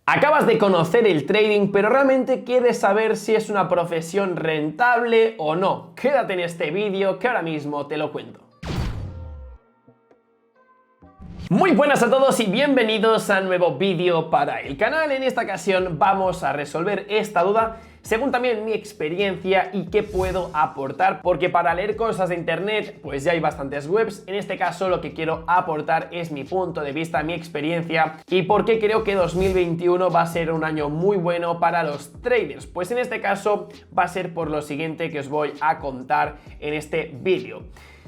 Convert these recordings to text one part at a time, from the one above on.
Acabas de conocer el trading, pero realmente quieres saber si es una profesión rentable o no. Quédate en este vídeo que ahora mismo te lo cuento. Muy buenas a todos y bienvenidos a un nuevo vídeo para el canal. En esta ocasión vamos a resolver esta duda según también mi experiencia y qué puedo aportar, porque para leer cosas de internet pues ya hay bastantes webs. En este caso lo que quiero aportar es mi punto de vista, mi experiencia y por qué creo que 2021 va a ser un año muy bueno para los traders. Pues en este caso va a ser por lo siguiente que os voy a contar en este vídeo.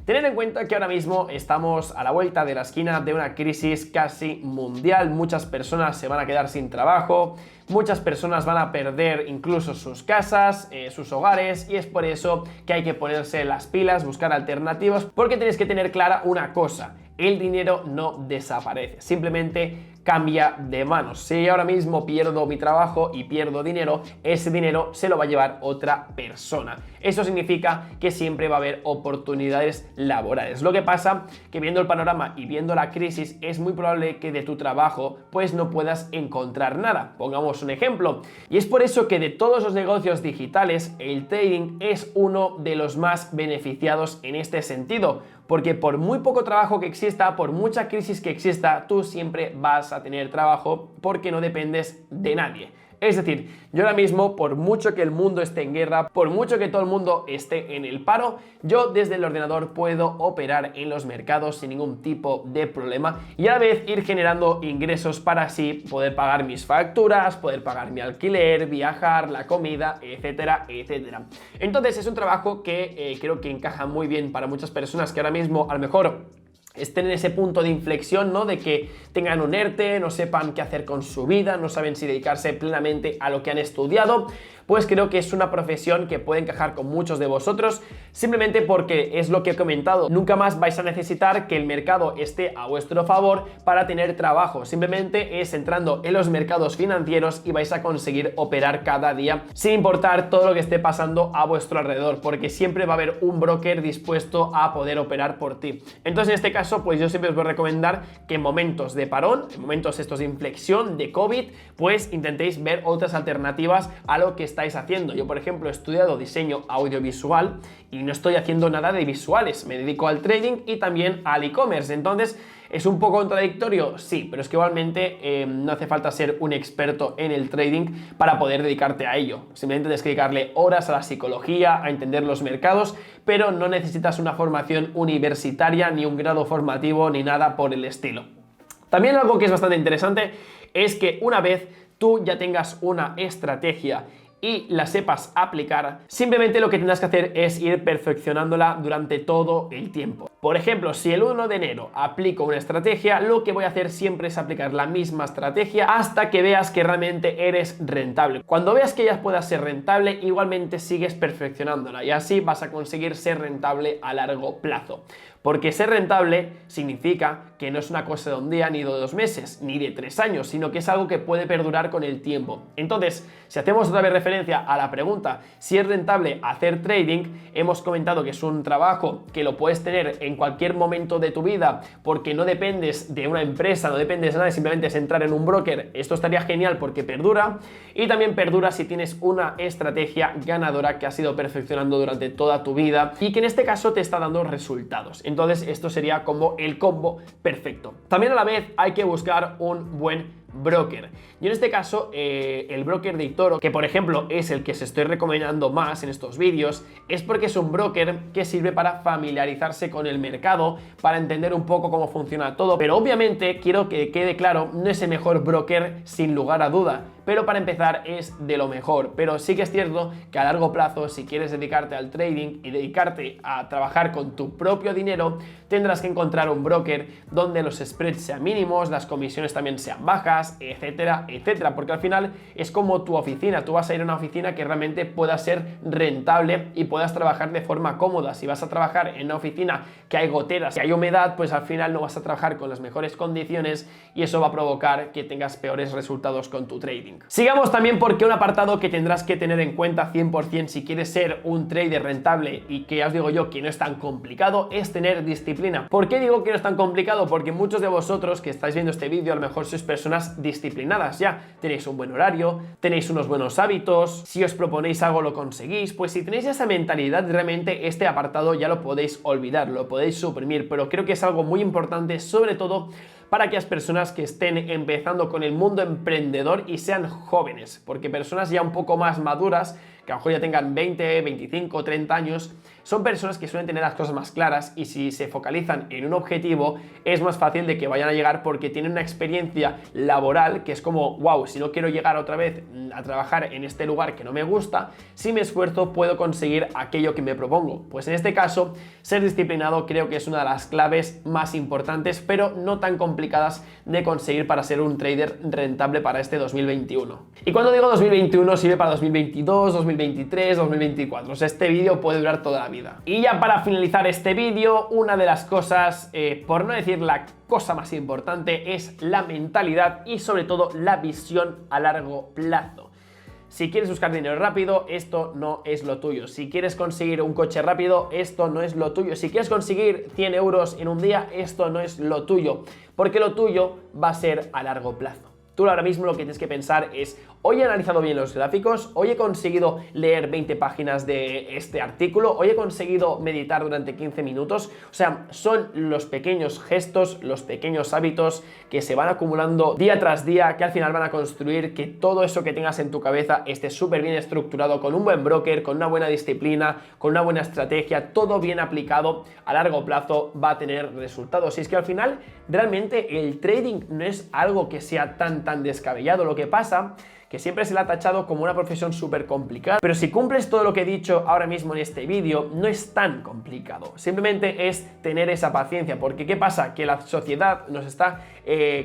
Tened en cuenta que ahora mismo estamos a la vuelta de la esquina de una crisis casi mundial. Muchas personas se van a quedar sin trabajo, muchas personas van a perder incluso sus casas, sus hogares, y es por eso que hay que ponerse las pilas, buscar alternativas, porque tenéis que tener clara una cosa: el dinero no desaparece, simplemente cambia de manos. Si ahora mismo pierdo mi trabajo y pierdo dinero, ese dinero se lo va a llevar otra persona. Eso significa que siempre va a haber oportunidades laborales. Lo que pasa que viendo el panorama y viendo la crisis es muy probable que de tu trabajo pues no puedas encontrar nada. Pongamos un ejemplo. Y es por eso que de todos los negocios digitales el trading es uno de los más beneficiados en este sentido. Porque por muy poco trabajo que exista, por mucha crisis que exista, tú siempre vas a tener trabajo porque no dependes de nadie. Es decir, yo ahora mismo, por mucho que el mundo esté en guerra, por mucho que todo el mundo esté en el paro, yo desde el ordenador puedo operar en los mercados sin ningún tipo de problema y a la vez ir generando ingresos para así poder pagar mis facturas, poder pagar mi alquiler, viajar, la comida, etcétera, etcétera. Entonces es un trabajo que creo que encaja muy bien para muchas personas que ahora mismo a lo mejor estén en ese punto de inflexión, ¿no? De que tengan un ERTE, no sepan qué hacer con su vida, no saben si dedicarse plenamente a lo que han estudiado. Pues creo que es una profesión que puede encajar con muchos de vosotros, simplemente porque es lo que he comentado. Nunca más vais a necesitar que el mercado esté a vuestro favor para tener trabajo. Simplemente es entrando en los mercados financieros y vais a conseguir operar cada día sin importar todo lo que esté pasando a vuestro alrededor, porque siempre va a haber un broker dispuesto a poder operar por ti. Entonces, en este caso, pues yo siempre os voy a recomendar que en momentos de parón, en momentos estos de inflexión, de COVID, pues intentéis ver otras alternativas a lo que estáis haciendo. Yo, por ejemplo, he estudiado diseño audiovisual y no estoy haciendo nada de visuales, me dedico al trading y también al e-commerce. Entonces, ¿es un poco contradictorio? Sí, pero es que igualmente no hace falta ser un experto en el trading para poder dedicarte a ello. Simplemente tienes que dedicarle horas a la psicología, a entender los mercados, pero no necesitas una formación universitaria, ni un grado formativo, ni nada por el estilo. También algo que es bastante interesante es que una vez tú ya tengas una estrategia y la sepas aplicar, simplemente lo que tendrás que hacer es ir perfeccionándola durante todo el tiempo. Por ejemplo, si el 1 de enero aplico una estrategia, lo que voy a hacer siempre es aplicar la misma estrategia hasta que veas que realmente eres rentable. Cuando veas que ya puedas ser rentable, igualmente sigues perfeccionándola y así vas a conseguir ser rentable a largo plazo. Porque ser rentable significa que no es una cosa de un día, ni de 2 meses, ni de 3 años, sino que es algo que puede perdurar con el tiempo. Entonces, si hacemos otra vez referencia a la pregunta si es rentable hacer trading, hemos comentado que es un trabajo que lo puedes tener en cualquier momento de tu vida porque no dependes de una empresa, no dependes de nada, simplemente es entrar en un broker. Esto estaría genial porque perdura, y también perdura si tienes una estrategia ganadora que has ido perfeccionando durante toda tu vida y que en este caso te está dando resultados. Entonces esto sería como el combo perfecto. También a la vez hay que buscar un buen broker. Yo en este caso el broker de eToro, que por ejemplo es el que os estoy recomendando más en estos vídeos, es porque es un broker que sirve para familiarizarse con el mercado, para entender un poco cómo funciona todo, pero obviamente quiero que quede claro, no es el mejor broker sin lugar a duda, pero para empezar es de lo mejor. Pero sí que es cierto que a largo plazo, si quieres dedicarte al trading y dedicarte a trabajar con tu propio dinero, tendrás que encontrar un broker donde los spreads sean mínimos, las comisiones también sean bajas, etcétera, etcétera, porque al final es como tu oficina. Tú vas a ir a una oficina que realmente pueda ser rentable y puedas trabajar de forma cómoda. Si vas a trabajar en una oficina que hay goteras, que hay humedad, pues al final no vas a trabajar con las mejores condiciones y eso va a provocar que tengas peores resultados con tu trading. Sigamos también porque un apartado que tendrás que tener en cuenta 100% si quieres ser un trader rentable y que ya os digo yo que no es tan complicado, es tener disciplina. ¿Por qué digo que no es tan complicado? Porque muchos de vosotros que estáis viendo este vídeo a lo mejor sois personas personas disciplinadas ya. Tenéis un buen horario, tenéis unos buenos hábitos, si os proponéis algo lo conseguís. Pues si tenéis esa mentalidad, realmente este apartado ya lo podéis olvidar, lo podéis suprimir, pero creo que es algo muy importante, sobre todo para aquellas personas que estén empezando con el mundo emprendedor y sean jóvenes, porque personas ya un poco más maduras, que a lo mejor ya tengan 20, 25, 30 años, son personas que suelen tener las cosas más claras y si se focalizan en un objetivo es más fácil de que vayan a llegar porque tienen una experiencia laboral que es como, wow, si no quiero llegar otra vez a trabajar en este lugar que no me gusta, si me esfuerzo puedo conseguir aquello que me propongo. Pues en este caso, ser disciplinado creo que es una de las claves más importantes, pero no tan complicadas de conseguir para ser un trader rentable para este 2021. Y cuando digo 2021, sirve para 2022, 2023, 2024. O sea, este vídeo puede durar toda la vida. Y ya para finalizar este vídeo, una de las cosas, por no decir la cosa más importante, es la mentalidad y sobre todo la visión a largo plazo. Si quieres buscar dinero rápido, esto no es lo tuyo. Si quieres conseguir un coche rápido, esto no es lo tuyo. Si quieres conseguir 100 euros en un día, esto no es lo tuyo. Porque lo tuyo va a ser a largo plazo. Tú ahora mismo lo que tienes que pensar es, hoy he analizado bien los gráficos, hoy he conseguido leer 20 páginas de este artículo, hoy he conseguido meditar durante 15 minutos. O sea, son los pequeños gestos, los pequeños hábitos que se van acumulando día tras día, que al final van a construir que todo eso que tengas en tu cabeza esté súper bien estructurado, con un buen broker, con una buena disciplina, con una buena estrategia, todo bien aplicado a largo plazo va a tener resultados. Y es que al final, realmente el trading no es algo que sea tan descabellado. Lo que pasa que siempre se le ha tachado como una profesión súper complicada, pero si cumples todo lo que he dicho ahora mismo en este vídeo, no es tan complicado, simplemente es tener esa paciencia, porque ¿qué pasa? Que la sociedad nos está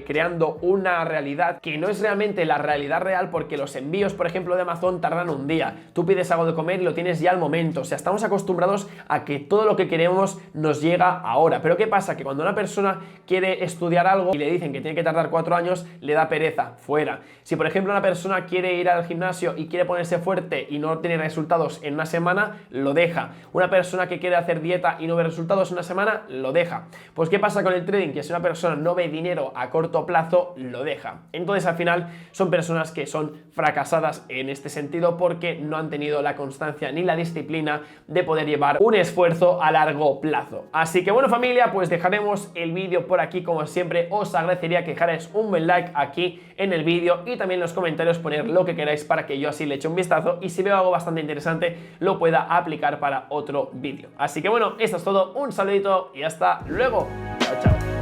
creando una realidad que no es realmente la realidad real, porque los envíos, por ejemplo, de Amazon tardan un día, tú pides algo de comer y lo tienes ya al momento. O sea, estamos acostumbrados a que todo lo que queremos nos llega ahora, pero ¿qué pasa? Que cuando una persona quiere estudiar algo y le dicen que tiene que tardar 4 años, le da pereza, fuera. Si por ejemplo una persona quiere ir al gimnasio y quiere ponerse fuerte y no tiene resultados en una semana, lo deja. Una persona que quiere hacer dieta y no ve resultados en una semana, lo deja. Pues ¿qué pasa con el trading? Que si una persona no ve dinero a corto plazo, lo deja. Entonces al final son personas que son fracasadas en este sentido porque no han tenido la constancia ni la disciplina de poder llevar un esfuerzo a largo plazo. Así que bueno, familia, pues dejaremos el vídeo por aquí. Como siempre, os agradecería que dejarais un buen like aquí en el vídeo y también en los comentarios poner lo que queráis para que yo así le eche un vistazo y si veo algo bastante interesante lo pueda aplicar para otro vídeo. Así que bueno, esto es todo, un saludito y hasta luego. Chao, chao.